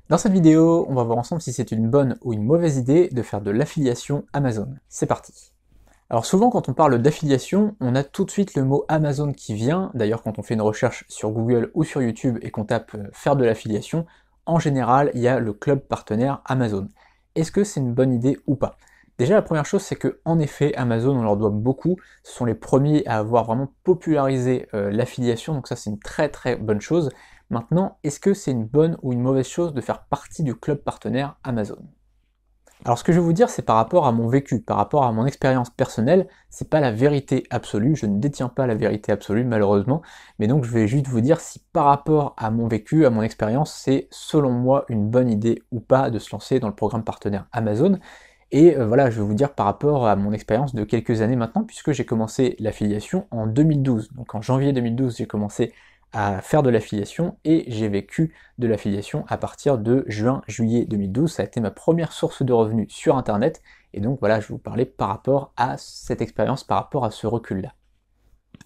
Dans cette vidéo, on va voir ensemble si c'est une bonne ou une mauvaise idée de faire de l'affiliation Amazon. C'est parti. Alors souvent quand on parle d'affiliation, on a tout de suite le mot Amazon qui vient. D'ailleurs quand on fait une recherche sur Google ou sur YouTube et qu'on tape faire de l'affiliation, en général il y a le club partenaire Amazon. Est-ce que c'est une bonne idée ou pas? Déjà la première chose c'est que en effet Amazon on leur doit beaucoup, ce sont les premiers à avoir vraiment popularisé l'affiliation, donc ça c'est une très très bonne chose. Maintenant, est-ce que c'est une bonne ou une mauvaise chose de faire partie du club partenaire Amazon? Alors ce que je vais vous dire, c'est par rapport à mon vécu, par rapport à mon expérience personnelle, c'est pas la vérité absolue, je ne détiens pas la vérité absolue malheureusement, mais donc je vais juste vous dire si par rapport à mon vécu, à mon expérience, c'est selon moi une bonne idée ou pas de se lancer dans le programme partenaire Amazon. Et voilà, je vais vous dire par rapport à mon expérience de quelques années maintenant, puisque j'ai commencé l'affiliation en 2012. Donc en janvier 2012, j'ai commencé à faire de l'affiliation et j'ai vécu de l'affiliation à partir de juin-juillet 2012. Ça a été ma première source de revenus sur Internet. Et donc voilà, je vais vous parler par rapport à cette expérience, par rapport à ce recul-là.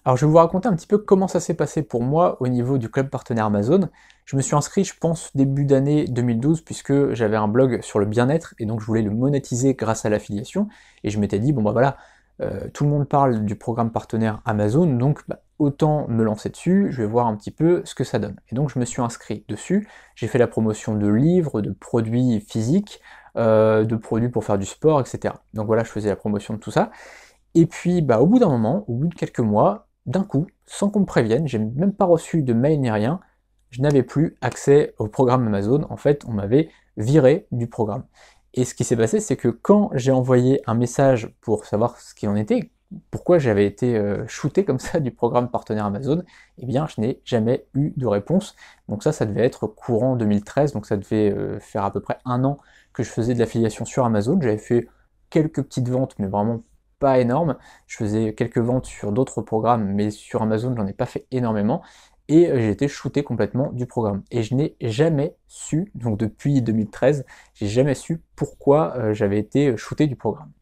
Alors je vais vous raconter un petit peu comment ça s'est passé pour moi au niveau du club partenaire Amazon. Je me suis inscrit, je pense, début d'année 2012, puisque j'avais un blog sur le bien-être, et donc je voulais le monétiser grâce à l'affiliation, et je m'étais dit, bon bah voilà, tout le monde parle du programme partenaire Amazon, donc bah, autant me lancer dessus, je vais voir un petit peu ce que ça donne. Et donc je me suis inscrit dessus, j'ai fait la promotion de livres, de produits physiques, de produits pour faire du sport, etc. Donc voilà, je faisais la promotion de tout ça. Et puis, bah, au bout d'un moment, au bout de quelques mois, d'un coup, sans qu'on me prévienne, j'ai même pas reçu de mail ni rien, je n'avais plus accès au programme Amazon. En fait, on m'avait viré du programme. Et ce qui s'est passé, c'est que quand j'ai envoyé un message pour savoir ce qu'il en était, pourquoi j'avais été shooté comme ça du programme partenaire Amazon, eh bien, je n'ai jamais eu de réponse. Donc ça devait être courant 2013, donc ça devait faire à peu près un an que je faisais de l'affiliation sur Amazon. J'avais fait quelques petites ventes, mais vraiment pas énorme. Je faisais quelques ventes sur d'autres programmes, mais sur Amazon, j'en ai pas fait énormément. Et j'ai été shooté complètement du programme. Et je n'ai jamais su, donc depuis 2013, j'ai jamais su pourquoi j'avais été shooté du programme.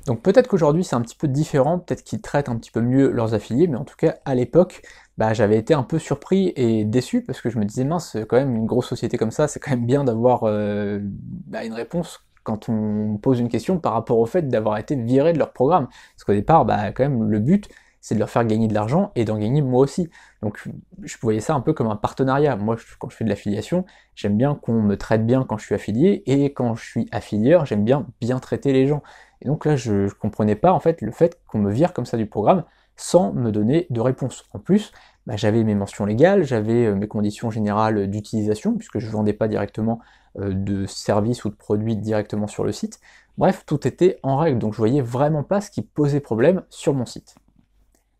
Donc peut-être qu'aujourd'hui c'est un petit peu différent, peut-être qu'ils traitent un petit peu mieux leurs affiliés, mais en tout cas à l'époque, bah, j'avais été un peu surpris et déçu parce que je me disais mince, quand même une grosse société comme ça, c'est quand même bien d'avoir bah, une réponse quand on pose une question par rapport au fait d'avoir été viré de leur programme. Parce qu'au départ, bah, quand même le but c'est de leur faire gagner de l'argent et d'en gagner moi aussi. Donc je voyais ça un peu comme un partenariat. Moi quand je fais de l'affiliation, j'aime bien qu'on me traite bien quand je suis affilié, et quand je suis affilieur, j'aime bien traiter les gens. Et donc là, je ne comprenais pas en fait le fait qu'on me vire comme ça du programme sans me donner de réponse. En plus, bah, j'avais mes mentions légales, j'avais mes conditions générales d'utilisation, puisque je ne vendais pas directement de services ou de produits directement sur le site. Bref, tout était en règle, donc je voyais vraiment pas ce qui posait problème sur mon site.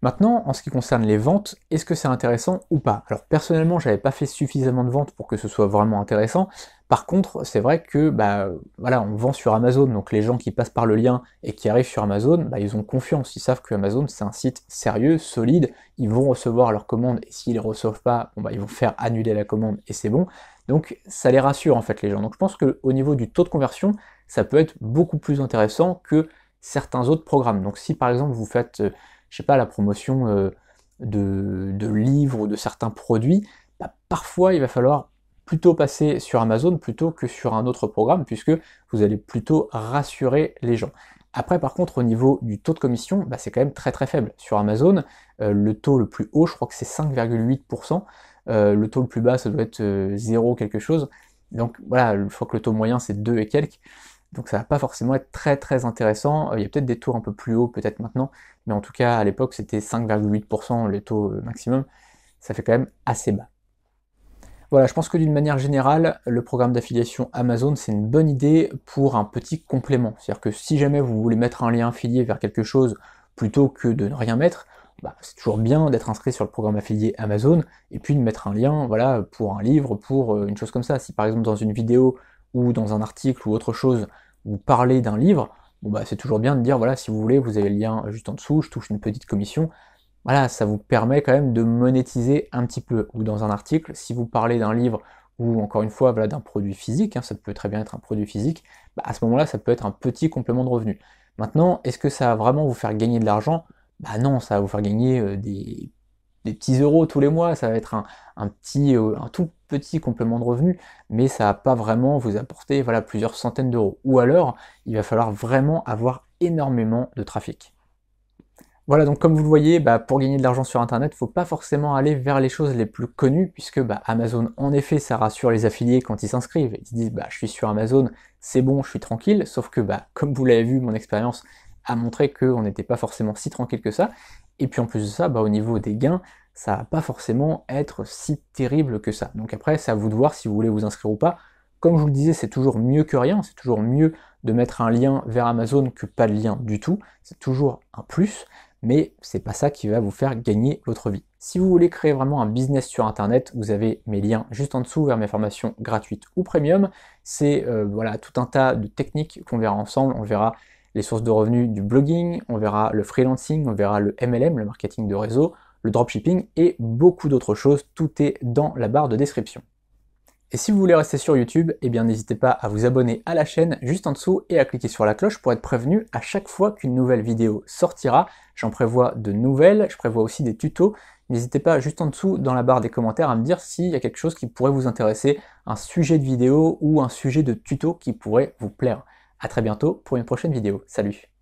Maintenant, en ce qui concerne les ventes, est-ce que c'est intéressant ou pas? Alors personnellement, j'avais pas fait suffisamment de ventes pour que ce soit vraiment intéressant. Par contre, c'est vrai que bah voilà, on vend sur Amazon, donc les gens qui passent par le lien et qui arrivent sur Amazon, bah, ils ont confiance, ils savent que Amazon c'est un site sérieux, solide, ils vont recevoir leur commande, et s'ils les reçoivent pas, bon, bah, ils vont faire annuler la commande et c'est bon. Donc ça les rassure en fait les gens. Donc je pense qu'au niveau du taux de conversion, ça peut être beaucoup plus intéressant que certains autres programmes. Donc si par exemple vous faites je sais pas, la promotion de livres ou de certains produits, bah, parfois il va falloir plutôt passer sur Amazon plutôt que sur un autre programme, puisque vous allez plutôt rassurer les gens. Après, par contre, au niveau du taux de commission, bah, c'est quand même très très faible. Sur Amazon, le taux le plus haut, je crois que c'est 5,8%. Le taux le plus bas, ça doit être 0 quelque chose. Donc voilà, je crois que le taux moyen, c'est 2 et quelques. Donc ça va pas forcément être très très intéressant. Il y a peut-être des taux un peu plus hauts peut-être maintenant, mais en tout cas à l'époque c'était 5,8% le taux maximum, ça fait quand même assez bas. Voilà, je pense que d'une manière générale, le programme d'affiliation Amazon, c'est une bonne idée pour un petit complément. C'est-à-dire que si jamais vous voulez mettre un lien affilié vers quelque chose plutôt que de ne rien mettre, bah, c'est toujours bien d'être inscrit sur le programme affilié Amazon et puis de mettre un lien voilà, pour un livre, pour une chose comme ça. Si par exemple dans une vidéo ou dans un article ou autre chose, vous parlez d'un livre, bon, bah, c'est toujours bien de dire voilà, si vous voulez, vous avez le lien juste en dessous, je touche une petite commission. Voilà, ça vous permet quand même de monétiser un petit peu. Ou dans un article, si vous parlez d'un livre ou encore une fois voilà, d'un produit physique, hein, ça peut très bien être un produit physique, bah, à ce moment-là, ça peut être un petit complément de revenu. Maintenant, est-ce que ça va vraiment vous faire gagner de l'argent? Bah non, ça va vous faire gagner des petits euros tous les mois, ça va être un tout petit complément de revenu, mais ça va pas vraiment vous apporter voilà, plusieurs centaines d'euros. Ou alors, il va falloir vraiment avoir énormément de trafic. Voilà, donc comme vous le voyez, pour gagner de l'argent sur internet, faut pas forcément aller vers les choses les plus connues, puisque Amazon, en effet, ça rassure les affiliés quand ils s'inscrivent. Ils se disent, je suis sur Amazon, c'est bon, je suis tranquille, sauf que, comme vous l'avez vu, mon expérience a montré qu'on n'était pas forcément si tranquille que ça. Et puis en plus de ça, au niveau des gains, ça va pas forcément être si terrible que ça. Donc après, c'est à vous de voir si vous voulez vous inscrire ou pas. Comme je vous le disais, c'est toujours mieux que rien, c'est toujours mieux de mettre un lien vers Amazon que pas de lien du tout, c'est toujours un plus, mais c'est pas ça qui va vous faire gagner votre vie. Si vous voulez créer vraiment un business sur internet, vous avez mes liens juste en dessous vers mes formations gratuites ou premium. C'est voilà, tout un tas de techniques qu'on verra ensemble. On verra les sources de revenus du blogging, on verra le freelancing, on verra le MLM, le marketing de réseau, le dropshipping et beaucoup d'autres choses. Tout est dans la barre de description. Et si vous voulez rester sur YouTube, eh bien n'hésitez pas à vous abonner à la chaîne juste en dessous et à cliquer sur la cloche pour être prévenu à chaque fois qu'une nouvelle vidéo sortira. J'en prévois de nouvelles, je prévois aussi des tutos. N'hésitez pas juste en dessous dans la barre des commentaires à me dire s'il y a quelque chose qui pourrait vous intéresser, un sujet de vidéo ou un sujet de tuto qui pourrait vous plaire. À très bientôt pour une prochaine vidéo. Salut!